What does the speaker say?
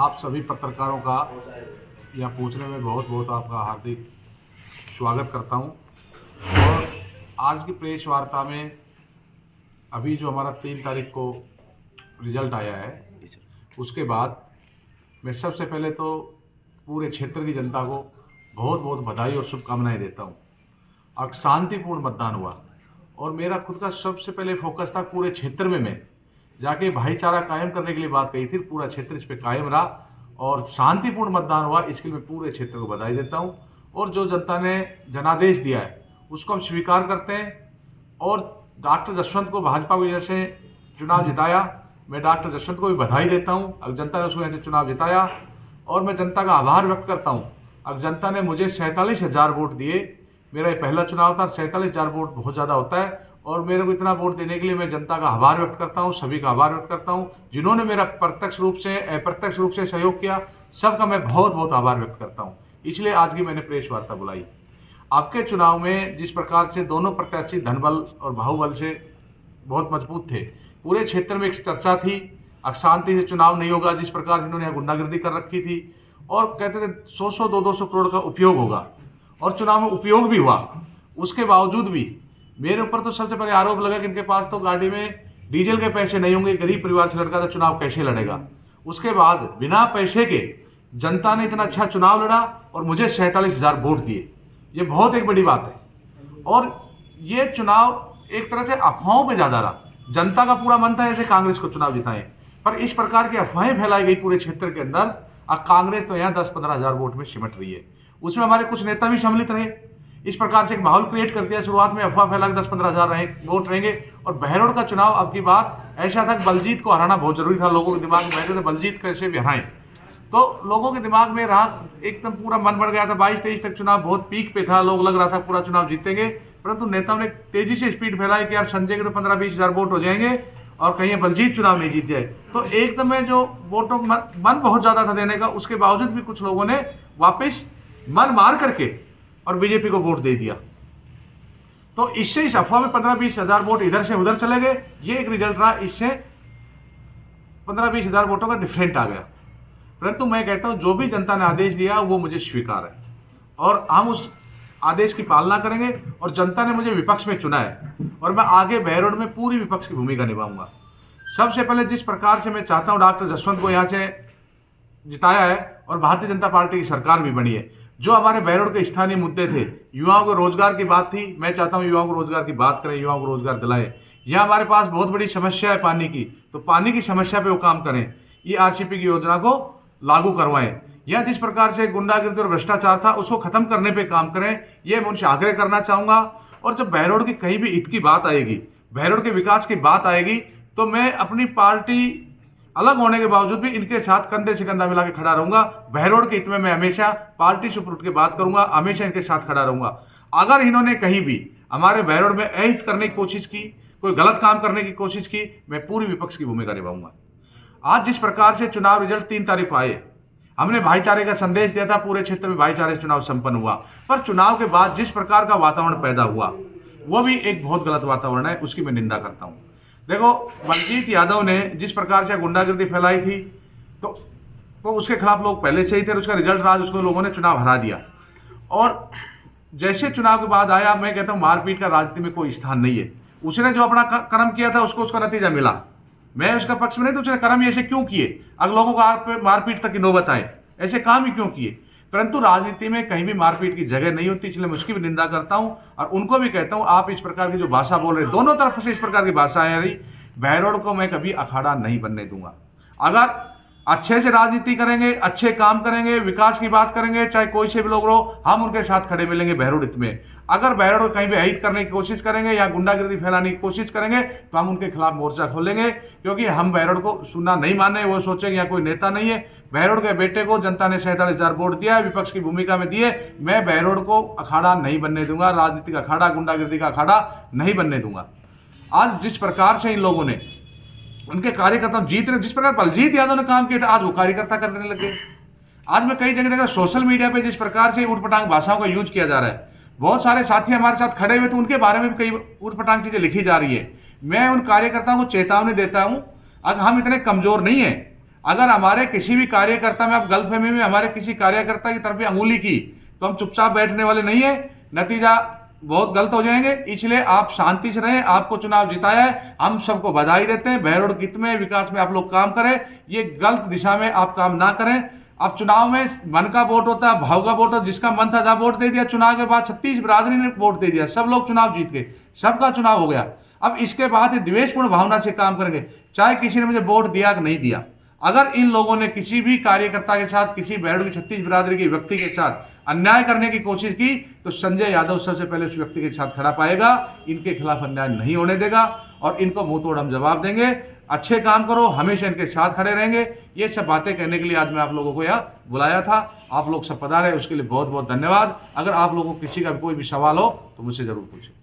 आप सभी पत्रकारों का यहाँ पूछने में बहुत बहुत आपका हार्दिक स्वागत करता हूँ। और आज की प्रेस वार्ता में अभी जो हमारा 3 तारीख को रिजल्ट आया है, उसके बाद मैं सबसे पहले तो पूरे क्षेत्र की जनता को बहुत बहुत बधाई और शुभकामनाएं देता हूँ। और शांतिपूर्ण मतदान हुआ और मेरा खुद का सबसे पहले फोकस था पूरे क्षेत्र में मैं जाके भाईचारा कायम करने के लिए बात कही थी। पूरा क्षेत्र इस पे कायम रहा और शांतिपूर्ण मतदान हुआ, इसके लिए मैं पूरे क्षेत्र को बधाई देता हूं। और जो जनता ने जनादेश दिया है उसको हम स्वीकार करते हैं। और डॉक्टर जसवंत को भाजपा की वजह से चुनाव जिताया, मैं डॉक्टर जसवंत को भी बधाई देता हूं। अब जनता ने उसको वजह से चुनाव जिताया और मैं जनता का आभार व्यक्त करता हूँ। अब जनता ने मुझे 47,000 वोट दिए। मेरा ये पहला चुनाव था, 47,000 वोट बहुत ज़्यादा होता है और मेरे को इतना वोट देने के लिए मैं जनता का आभार व्यक्त करता हूं, सभी का आभार व्यक्त करता हूं। जिन्होंने मेरा प्रत्यक्ष रूप से अप्रत्यक्ष रूप से सहयोग किया, सबका मैं बहुत बहुत आभार व्यक्त करता हूं। इसलिए आज की मैंने प्रेस वार्ता बुलाई। आपके चुनाव में जिस प्रकार से दोनों प्रत्याशी धनबल और बाहुबल से बहुत मजबूत थे, पूरे क्षेत्र में एक चर्चा थी अशांति से चुनाव नहीं होगा, जिस प्रकार से इन्होंने यहाँ गुंडागर्दी कर रखी थी और कहते थे 100-100, 200 करोड़ का उपयोग होगा और चुनाव में उपयोग भी हुआ। उसके बावजूद भी मेरे ऊपर तो सबसे पहले आरोप लगा कि इनके पास तो गाड़ी में डीजल के पैसे नहीं होंगे, गरीब परिवार से लड़का तो चुनाव कैसे लड़ेगा। उसके बाद बिना पैसे के जनता ने इतना अच्छा चुनाव लड़ा और मुझे 47,000 वोट दिए, ये बहुत एक बड़ी बात है। और ये चुनाव एक तरह से अफवाहों पे ज़्यादा रहा। जनता का पूरा मन था ऐसे कांग्रेस को चुनाव जिताएं, पर इस प्रकार की अफवाहें फैलाई गई पूरे क्षेत्र के अंदर। अब कांग्रेस तो यहाँ 10-15,000 वोट में सिमट रही है, उसमें हमारे कुछ नेता भी सम्मिलित रहे। इस प्रकार से एक माहौल क्रिएट कर दिया, शुरुआत में अफवाह फैला के 10-15,000 वोट रहेंगे। और बहरोड का चुनाव अब की बार ऐसा था कि बलजीत को हराना बहुत जरूरी था। लोगों के दिमाग में बैठे थे बलजीत कैसे भी हराएं, तो लोगों के दिमाग में रहा, एकदम पूरा मन बढ़ गया था। 22-23 तक चुनाव बहुत पीक पे था, लोग लग रहा था पूरा चुनाव जीतेंगे, परंतु नेताओं ने तेजी से स्पीड फैलाई कि यार संजय के तो 15-20,000 वोट हो जाएंगे और कहीं बलजीत चुनाव नहीं जीत जाए। तो एकदम में जो वोटों मन बहुत ज्यादा था देने का, उसके बावजूद भी कुछ लोगों ने वापिस मन मार करके और बीजेपी को वोट दे दिया। तो इससे इस अफवाह में 15-20,000 वोट इधर से उधर चले गए। ये एक रिजल्ट रहा, इससे 15-20,000 वोटों का डिफरेंट आ गया। परंतु मैं कहता हूं जो भी जनता ने आदेश दिया वो मुझे स्वीकार है और हम उस आदेश की पालना करेंगे। और जनता ने मुझे विपक्ष में चुना है और मैं आगे बहरोड में पूरी विपक्ष की भूमिका निभाऊंगा। सबसे पहले जिस प्रकार से मैं चाहता हूं डॉक्टर जसवंत को यहां से जिताया है और भारतीय जनता पार्टी की सरकार भी बनी है। जो हमारे बहरोड के स्थानीय मुद्दे थे, युवाओं को रोजगार की बात थी, मैं चाहता हूं युवाओं को रोजगार की बात करें, युवाओं को रोजगार दिलाएं। यह हमारे पास बहुत बड़ी समस्या है पानी की, तो पानी की समस्या पे वो काम करें। ये आरसीपी की योजना को लागू करवाएं। या जिस प्रकार से गुंडागर्दी और भ्रष्टाचार था उसको खत्म करने पे काम करें, ये मैं उनसे आग्रह करना चाहूंगा। और जब बहरोड की कहीं भी हित की बात आएगी, बहरोड के विकास की बात आएगी, तो मैं अपनी पार्टी अलग होने के बावजूद भी इनके साथ कंधे से कंधा मिला के खड़ा रहूंगा। बहरोड के हित में मैं हमेशा पार्टी से उठ के बात करूंगा, हमेशा इनके साथ खड़ा रहूंगा। अगर इन्होंने कहीं भी हमारे बहरोड में अहित करने की कोशिश की, कोई गलत काम करने की कोशिश की, मैं पूरी विपक्ष की भूमिका निभाऊंगा। आज जिस प्रकार से चुनाव रिजल्ट 3 तारीख को आए, हमने भाईचारे का संदेश दिया था, पूरे क्षेत्र में भाईचारे से चुनाव संपन्न हुआ। पर चुनाव के बाद जिस प्रकार का वातावरण पैदा हुआ वो भी एक बहुत गलत वातावरण है, उसकी मैं निंदा करता हूं। देखो, बलजीत यादव ने जिस प्रकार से गुंडागर्दी फैलाई थी तो उसके खिलाफ लोग पहले से ही थे। उसका रिजल्ट रहा, उसको लोगों ने चुनाव हरा दिया। और जैसे चुनाव के बाद आया, मैं कहता हूं मारपीट का राजनीति में कोई स्थान नहीं है। उसने जो अपना कर्म किया था उसको उसका नतीजा मिला। मैं उसका पक्ष में नहीं, तो उसने कर्म ऐसे क्यों किए, अगर लोगों को मारपीट तक की नौबत आए, ऐसे काम ही क्यों किए। परंतु राजनीति में कहीं भी मारपीट की जगह नहीं होती, इसलिए मैं उसकी भी निंदा करता हूं। और उनको भी कहता हूं, आप इस प्रकार की जो भाषा बोल रहे, दोनों तरफ से इस प्रकार की भाषा आ रही, बहरोड को मैं कभी अखाड़ा नहीं बनने दूंगा। अगर अच्छे से राजनीति करेंगे, अच्छे काम करेंगे, विकास की बात करेंगे, चाहे कोई से भी लोग रहो, हम उनके साथ खड़े मिलेंगे बहरोड हित में। अगर बहरोड को कहीं भी अहित करने की कोशिश करेंगे या गुंडागर्दी फैलाने की कोशिश करेंगे तो हम उनके खिलाफ मोर्चा खोलेंगे, क्योंकि हम बहरोड को सुनना नहीं माने। वो सोचेंगे यहाँ कोई नेता नहीं है। बहरोड के बेटे को जनता ने 47,000 वोट दिया है, विपक्ष की भूमिका में दिए। मैं बहरोड को अखाड़ा नहीं बनने दूंगा, राजनीतिक अखाड़ा, गुंडागर्दी का अखाड़ा नहीं बनने दूंगा। आज जिस प्रकार से इन लोगों ने, उनके कार्यकर्ता जीत रहे, जिस प्रकार बलजीत यादव ने काम किया था, आज वो कार्यकर्ता करने लगे। आज मैं कई जगह देखा सोशल मीडिया पे जिस प्रकार से उटपटांग भाषाओं का यूज किया जा रहा है, बहुत सारे साथी हमारे साथ खड़े हुए तो उनके बारे में भी कई उटपटांग चीजें लिखी जा रही है। मैं उन कार्यकर्ताओं को चेतावनी देता हूं, अगर हम इतने कमजोर नहीं है, अगर हमारे किसी भी कार्यकर्ता में, आप गलतफहमी में हमारे किसी कार्यकर्ता की तरफ भी अंगुली की तो हम चुपचाप बैठने वाले नहीं है, नतीजा बहुत गलत हो जाएंगे। इसलिए आप शांति से रहें, आपको चुनाव जिताया है, हम सबको बधाई देते हैं। बहरोड के हित में, विकास में आप लोग काम करें, ये गलत दिशा में आप काम ना करें। अब चुनाव में मन का वोट होता है, भाव का वोट होता है, जिसका मन था वोट दे दिया। चुनाव के बाद 36 बिरादरी ने वोट दे दिया, सब लोग चुनाव जीत गए, सबका चुनाव हो गया। अब इसके बाद द्वेषपूर्ण भावना से काम करेंगे, चाहे किसी ने मुझे वोट दिया कि नहीं दिया। अगर इन लोगों ने किसी भी कार्यकर्ता के साथ, किसी बहरोड की 36 बिरादरी के व्यक्ति के साथ अन्याय करने की कोशिश की तो संजय यादव सबसे पहले उस व्यक्ति के साथ खड़ा पाएगा, इनके खिलाफ अन्याय नहीं होने देगा और इनको मुंह तोड़ हम जवाब देंगे। अच्छे काम करो, हमेशा इनके साथ खड़े रहेंगे। ये सब बातें कहने के लिए आज मैं आप लोगों को यहाँ बुलाया था। आप लोग सब पधारे, उसके लिए बहुत बहुत धन्यवाद। अगर आप लोगों को किसी का कोई भी सवाल हो तो मुझसे जरूर पूछें।